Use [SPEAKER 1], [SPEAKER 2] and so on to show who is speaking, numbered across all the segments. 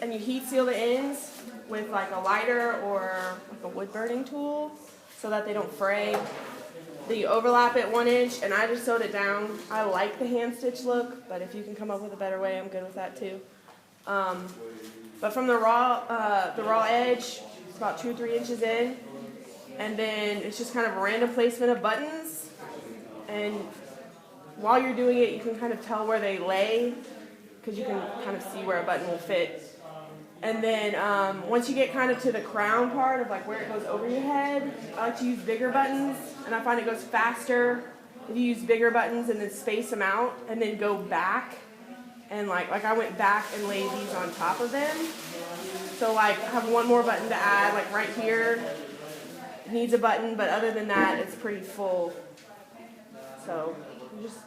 [SPEAKER 1] and you heat seal the ends with like a lighter or like a wood burning tool so that they don't fray. Then you overlap it 1 inch, and I just sewed it down. I like the hand stitch look, but if you can come up with a better way, I'm good with that too. But from the raw edge, it's about 2 or 3 inches in, and then it's just kind of a random placement of buttons. And while you're doing it, you can kind of tell where they lay, because you can kind of see where a button will fit. And then once you get kind of to the crown part of like where it goes over your head, I like to use bigger buttons, and I find it goes faster if you use bigger buttons and then space them out and then go back. And like I went back and laid these on top of them. So like I have one more button to add, like right here needs a button, but other than that it's pretty full. So you just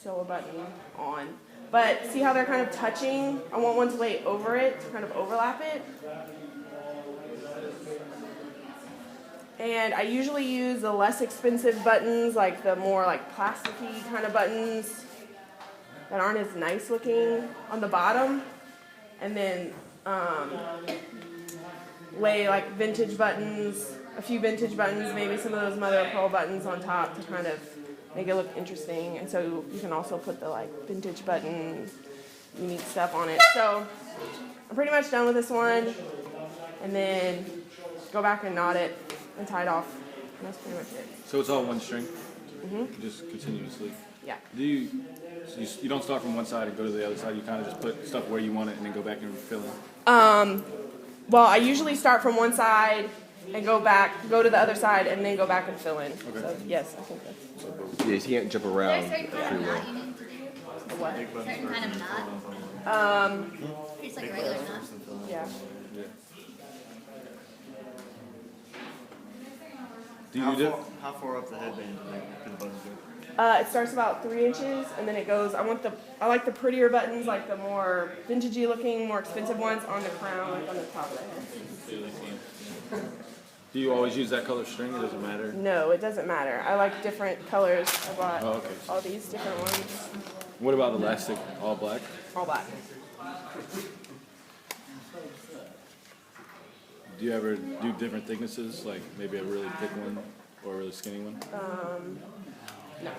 [SPEAKER 1] sew a button on. But see how they're kind of touching? I want one to lay over it to kind of overlap it. And I usually use the less expensive buttons, like the more like plasticky kind of buttons that aren't as nice looking on the bottom. And then lay like vintage buttons, a few vintage buttons, maybe some of those mother of pearl buttons on top to kind of make it look interesting. And so you can also put the like vintage button, unique stuff on it. So I'm pretty much done with this one. And then go back and knot it and tie it off. And that's pretty much it.
[SPEAKER 2] So it's all one string?
[SPEAKER 1] Mm-hmm.
[SPEAKER 2] Just continuously?
[SPEAKER 1] Yeah.
[SPEAKER 2] So you don't start from one side and go to the other side, you kind of just put stuff where you want it and then go back and fill in?
[SPEAKER 1] Well, I usually start from one side and go to the other side, and then go back and fill in.
[SPEAKER 2] Okay.
[SPEAKER 1] So, yes, I think that's...
[SPEAKER 3] Yeah, you can't jump around.
[SPEAKER 4] Is there a certain kind of knot you need to do?
[SPEAKER 1] What?
[SPEAKER 4] Certain kind of knot? Just like a regular knot?
[SPEAKER 1] Yeah.
[SPEAKER 5] How far up the headband can the buttons go?
[SPEAKER 1] It starts about 3 inches, and then it goes. I like the prettier buttons, like the more vintagey looking, more expensive ones on the crown, like on the top of the head.
[SPEAKER 2] Do you always use that color string? It doesn't matter?
[SPEAKER 1] No, it doesn't matter. I like different colors. I bought all these different ones.
[SPEAKER 2] What about elastic? All black?
[SPEAKER 1] All black.
[SPEAKER 2] Do you ever do different thicknesses, like maybe a really thick one or a really skinny one?
[SPEAKER 1] No.